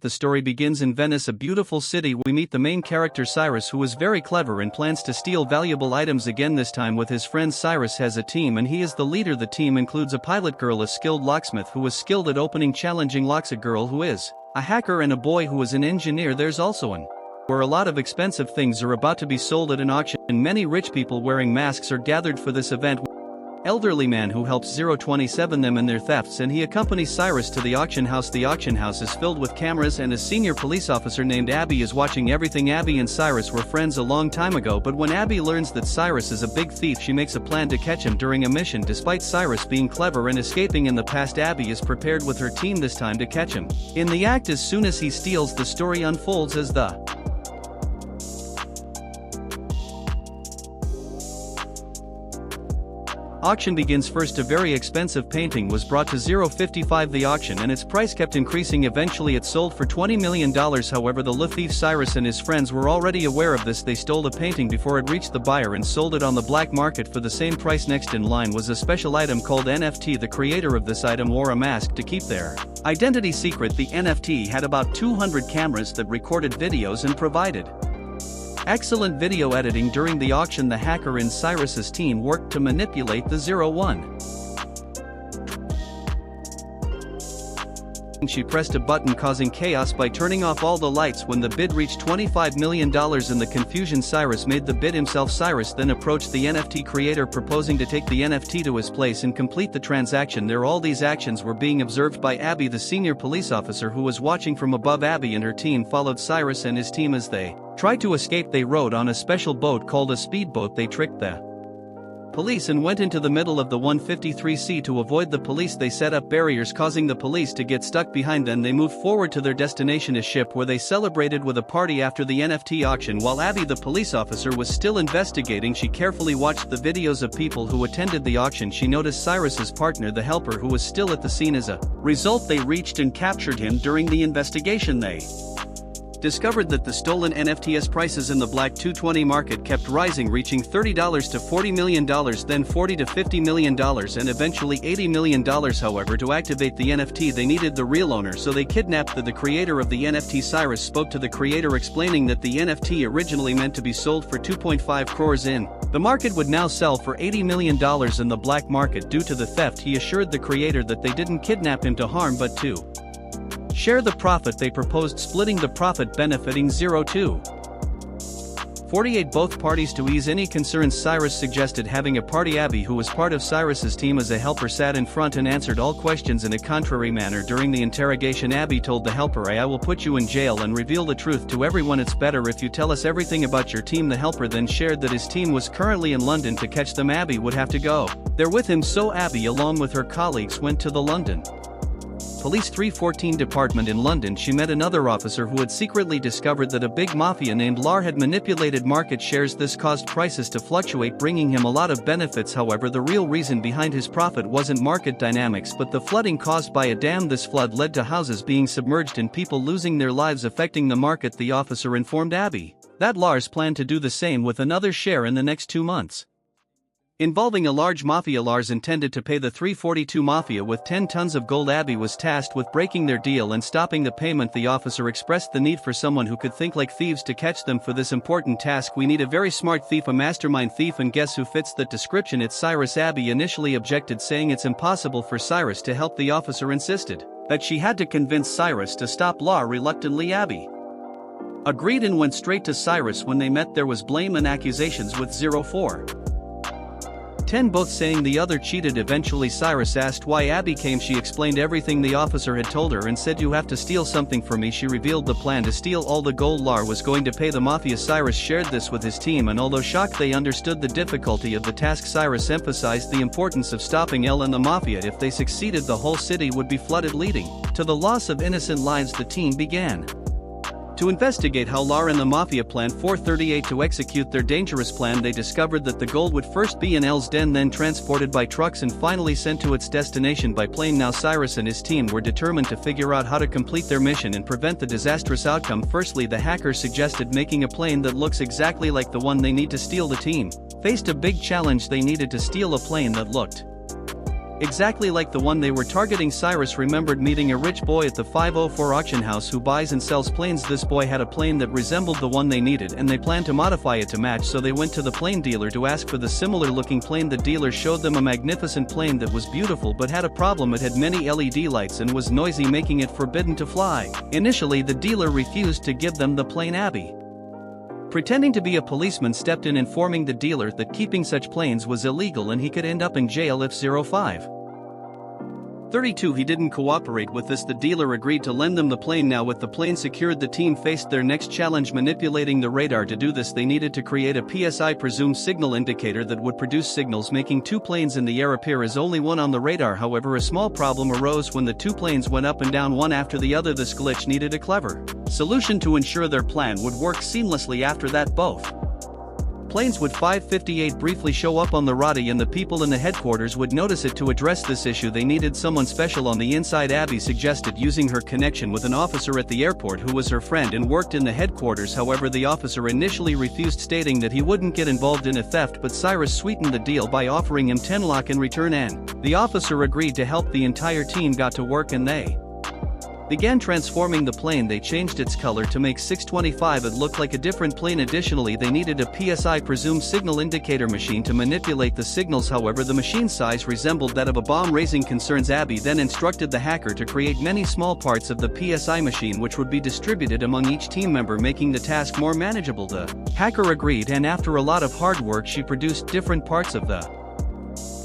The story begins in Venice, a beautiful city. We meet the main character Cyrus, who is very clever and plans to steal valuable items again, this time with his friends. Cyrus has a team and he is the leader. The team includes a pilot girl, a skilled locksmith who is skilled at opening challenging locks, a girl who is a hacker, and a boy who is an engineer. There's also an where a lot of expensive things are about to be sold at an auction, and many rich people wearing masks are gathered for this event. Elderly man who helps 027 them in their thefts, and he accompanies Cyrus to the auction house. The auction house is filled with cameras and a senior police officer named Abby is watching everything. Abby and Cyrus were friends a long time ago, but when Abby learns that Cyrus is a big thief, she makes a plan to catch him during a mission. Despite Cyrus being clever and escaping in the past, Abby is prepared with her team this time to catch him in the act. As soon as he steals, the story unfolds as the auction begins. First, a very expensive painting was brought to 055 the auction, and its price kept increasing. Eventually it sold for $20 million. However, the thief Cyrus and his friends were already aware of this. They stole the painting before it reached the buyer and sold it on the black market for the same price. Next in line was a special item called NFT. The creator of this item wore a mask to keep their identity secret. The NFT had about 200 cameras that recorded videos and provided excellent video editing. During the auction, the hacker in Cyrus's team worked to manipulate the 01. She pressed a button causing chaos by turning off all the lights. When the bid reached $25 million in the confusion, Cyrus made the bid himself. Cyrus then approached the NFT creator, proposing to take the NFT to his place and complete the transaction there. All these actions were being observed by Abby, the senior police officer, who was watching from above. Abby and her team followed Cyrus and his team as they tried to escape. They rode on a special boat called a speedboat. They tricked the police and went into the middle of the 153 to avoid the police. They set up barriers, causing the police to get stuck behind them. They moved forward to their destination, a ship, where they celebrated with a party after the NFT auction. While Abby, the police officer, was still investigating, she carefully watched the videos of people who attended the auction. She noticed Cyrus's partner, the helper, who was still at the scene. As a result, they reached and captured him. During the investigation, they discovered that the stolen NFTs prices in the black 220 market kept rising, reaching $30 to $40 million, then $40 to $50 million, and eventually $80 million. However, to activate the NFT, they needed the real owner, so they kidnapped the creator of the NFT. Cyrus spoke to the creator, explaining that the NFT originally meant to be sold for 2.5 crores in the market would now sell for $80 million in the black market. Due to the theft, he assured the creator that they didn't kidnap him to harm but to share the profit. They proposed splitting the profit, benefiting 0248 both parties. To ease any concerns, Cyrus suggested having a party. Abby, who was part of Cyrus's team as a helper, sat in front and answered all questions in a contrary manner. During the interrogation, Abby told the helper, I will put you in jail and reveal the truth to everyone. It's better if you tell us everything about your team. The helper then shared that his team was currently in London. To catch them, Abby would have to go there with him, so Abby, along with her colleagues, went to the London Police 314 department in London. She met another officer who had secretly discovered that a big mafia named Lar had manipulated market shares. This caused prices to fluctuate, bringing him a lot of benefits. However, the real reason behind his profit wasn't market dynamics but the flooding caused by a dam. This flood led to houses being submerged and people losing their lives, affecting the market. The officer informed Abby that Lars planned to do the same with another share in the next 2 months. Involving a large mafia, Lars intended to pay the 342 mafia with 10 tons of gold. Abby was tasked with breaking their deal and stopping the payment. The officer expressed the need for someone who could think like thieves to catch them. For this important task, we need a very smart thief, a mastermind thief, and guess who fits that description? It's Cyrus. Abby initially objected, saying it's impossible for Cyrus to help. The officer insisted that she had to convince Cyrus to stop Lar. Reluctantly, Abby agreed and went straight to Cyrus. When they met, there was blame and accusations with 0410 both saying the other cheated. Eventually Cyrus asked why Abby came. She explained everything the officer had told her and said, you have to steal something for me. She revealed the plan to steal all the gold Lar was going to pay the mafia. Cyrus shared this with his team, and although shocked, they understood the difficulty of the task. Cyrus emphasized the importance of stopping L and the mafia. If they succeeded, the whole city would be flooded, leading to the loss of innocent lives. The team began to investigate how Lar and the mafia planned 438 to execute their dangerous plan. They discovered that the gold would first be in L's den, then transported by trucks and finally sent to its destination by plane. Now Cyrus and his team were determined to figure out how to complete their mission and prevent the disastrous outcome. Firstly, the hacker suggested making a plane that looks exactly like the one they need to steal. The team faced a big challenge. They needed to steal a plane that looked Exactly like the one they were targeting. Cyrus remembered meeting a rich boy at the 504 auction house who buys and sells planes. This boy had a plane that resembled the one they needed and they planned to modify it to match, so they went to the plane dealer to ask for the similar looking plane. The dealer showed them a magnificent plane that was beautiful but had a problem. It had many LED lights and was noisy, making it forbidden to fly. Initially the dealer refused to give them the plane. Abby, pretending to be a policeman, stepped in, informing the dealer that keeping such planes was illegal and he could end up in jail if 0532 he didn't cooperate with this. The dealer agreed to lend them the plane. Now with the plane secured, the team faced their next challenge: manipulating the radar. To do this they needed to create a PSI presumed signal indicator that would produce signals making two planes in the air appear as only one on the radar. However, a small problem arose when the two planes went up and down one after the other. This glitch needed a clever solution to ensure their plan would work seamlessly. After that, both planes would 5:58 briefly show up on the radar and the people in the headquarters would notice it. To address this issue they needed someone special on the inside. Abby suggested using her connection with an officer at the airport who was her friend and worked in the headquarters. However, the officer initially refused, stating that he wouldn't get involved in a theft, but Cyrus sweetened the deal by offering him 10 lakh in return, and the officer agreed to help. The entire team got to work and they began transforming the plane. They changed its color to make 625 it look like a different plane. Additionally, they needed a PSI presumed signal indicator machine to manipulate the signals. However, the machine's size resembled that of a bomb, raising concerns. Abby then instructed the hacker to create many small parts of the PSI machine which would be distributed among each team member, making the task more manageable. The hacker agreed, and after a lot of hard work she produced different parts of the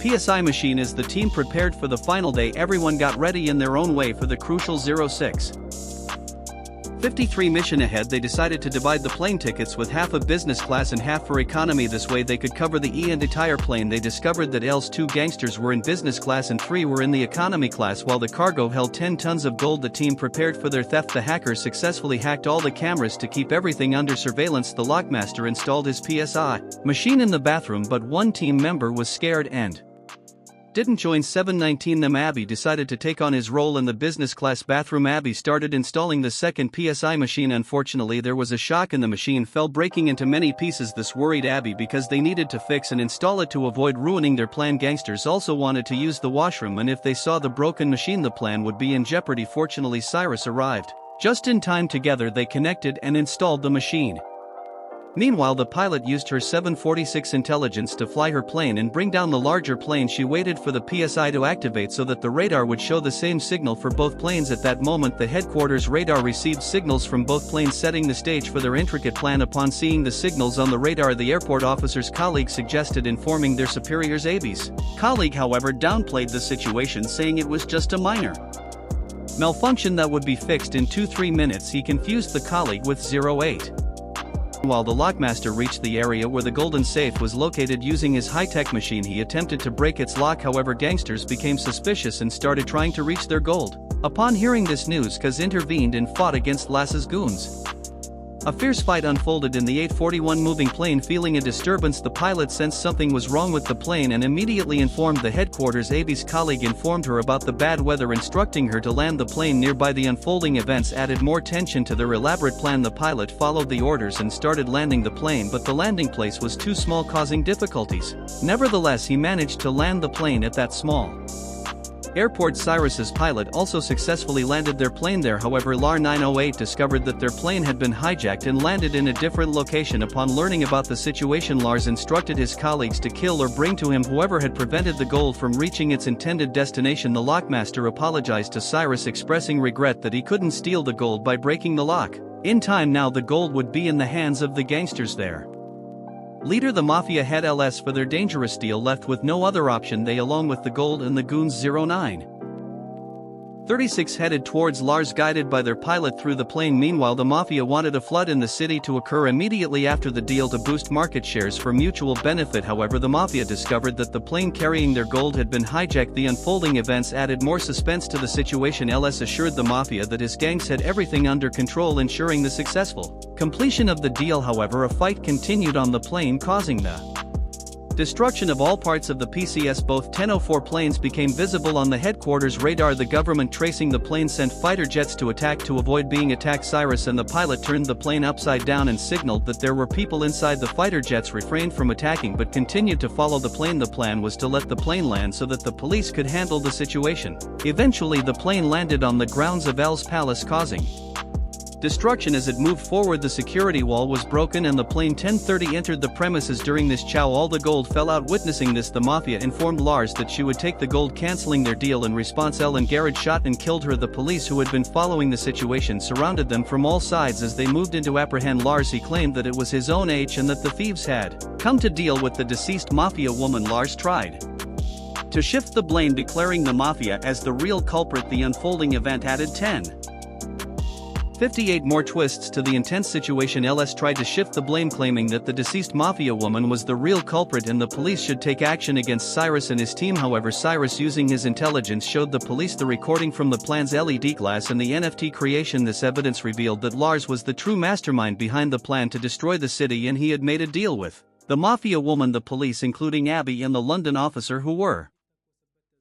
PSI machine. As the team prepared for the final day, everyone got ready in their own way for the crucial 0653 mission ahead. They decided to divide the plane tickets with half of business class and half for economy. This way they could cover the entire plane. They discovered that else 2 gangsters were in business class and 3 were in the economy class, while the cargo held 10 tons of gold. The team prepared for their theft. The hackers successfully hacked all the cameras to keep everything under surveillance. The lockmaster installed his PSI machine in the bathroom, but one team member was scared and didn't join. 719 them. Abby decided to take on his role in the business class bathroom. Abby started installing the second PSI machine. Unfortunately, there was a shock and the machine fell, breaking into many pieces. This worried Abby because they needed to fix and install it to avoid ruining their plan. Gangsters also wanted to use the washroom, and if they saw the broken machine the plan would be in jeopardy. Fortunately, Cyrus arrived just in time. Together they connected and installed the machine. Meanwhile, the pilot used her 746 intelligence to fly her plane and bring down the larger plane. She waited for the PSI to activate so that the radar would show the same signal for both planes. At that moment, the headquarters radar received signals from both planes, setting the stage for their intricate plan. Upon seeing the signals on the radar, the airport officer's colleague suggested informing their superiors. Abby's colleague, however, downplayed the situation, saying it was just a minor malfunction that would be fixed in 2-3 minutes. He confused the colleague with 08. While the lockmaster reached the area where the golden safe was located using his high-tech machine, he attempted to break its lock. However, gangsters became suspicious and started trying to reach their gold. Upon hearing this news, Cuz intervened and fought against Lass's goons. A fierce fight unfolded in the 841 moving plane. Feeling a disturbance, the pilot sensed something was wrong with the plane and immediately informed the headquarters. Abby's colleague informed her about the bad weather, instructing her to land the plane nearby. The unfolding events added more tension to their elaborate plan. The pilot followed the orders and started landing the plane, but the landing place was too small, causing difficulties. Nevertheless, he managed to land the plane at that small airport. Cyrus's pilot also successfully landed their plane there. However, LAR 908 discovered that their plane had been hijacked and landed in a different location. Upon learning about the situation, Lars instructed his colleagues to kill or bring to him whoever had prevented the gold from reaching its intended destination. The lockmaster apologized to Cyrus, expressing regret that he couldn't steal the gold by breaking the lock. In time now, the gold would be in the hands of the gangsters. Their leader, the mafia head LS, for their dangerous deal, left with no other option. They, along with the gold and the goons 0936, headed towards Lars, guided by their pilot through the plane. Meanwhile, the mafia wanted a flood in the city to occur immediately after the deal to boost market shares for mutual benefit. However, the mafia discovered that the plane carrying their gold had been hijacked. The unfolding events added more suspense to the situation. LS assured the mafia that his gangs had everything under control, ensuring the successful completion of the deal. However, a fight continued on the plane, causing the Destruction of all parts of the PCS. Both 1004 planes became visible on the headquarters radar. The government tracing the plane sent fighter jets to attack to avoid being attacked. Cyrus and the pilot turned the plane upside down and signaled that there were people inside. The fighter jets refrained from attacking but continued to follow the plane. The plan was to let the plane land so that the police could handle the situation. Eventually the plane landed on the grounds of L's palace, causing destruction as it moved forward. The security wall was broken and the plane 1030 entered the premises. During this chow, all the gold fell out. Witnessing this, the mafia informed Lars that she would take the gold, cancelling their deal. In response, El and Garrett shot and killed her. The police, who had been following the situation, surrounded them from all sides as they moved in to apprehend Lars. He claimed that it was his own H and that the thieves had come to deal with the deceased mafia woman. Lars tried to shift the blame, declaring the mafia as the real culprit. The unfolding event added 58 more twists to the intense situation. LS tried to shift the blame, claiming that the deceased mafia woman was the real culprit and the police should take action against Cyrus and his team. However, Cyrus, using his intelligence, showed the police the recording from the plan's LED glass and the NFT creation. This evidence revealed that Lars was the true mastermind behind the plan to destroy the city, and he had made a deal with the mafia woman. The police, including Abby and the London officer who were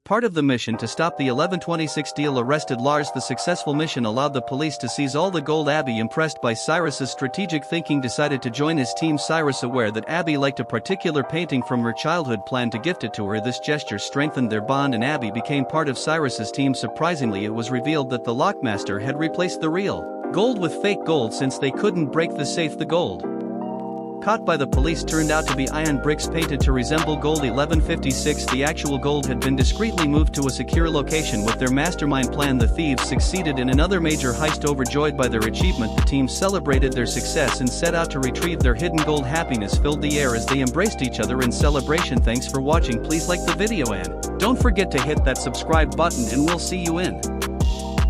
part of the mission to stop the 1126 deal, arrested Lars. The successful mission allowed the police to seize all the gold. Abby, impressed by Cyrus's strategic thinking, decided to join his team. Cyrus, aware that Abby liked a particular painting from her childhood, planned to gift it to her. This gesture strengthened their bond and Abby became part of Cyrus's team. Surprisingly, it was revealed that the lockmaster had replaced the real gold with fake gold since they couldn't break the safe. The gold caught by the police turned out to be iron bricks painted to resemble gold. 1156. The actual gold had been discreetly moved to a secure location. With their mastermind plan, the thieves succeeded in another major heist. Overjoyed by their achievement, the team celebrated their success and set out to retrieve their hidden gold. Happiness filled the air as they embraced each other in celebration. Thanks for watching. Please like the video and don't forget to hit that subscribe button, and we'll see you in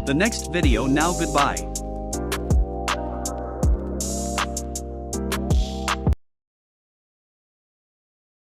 the next video. Now goodbye.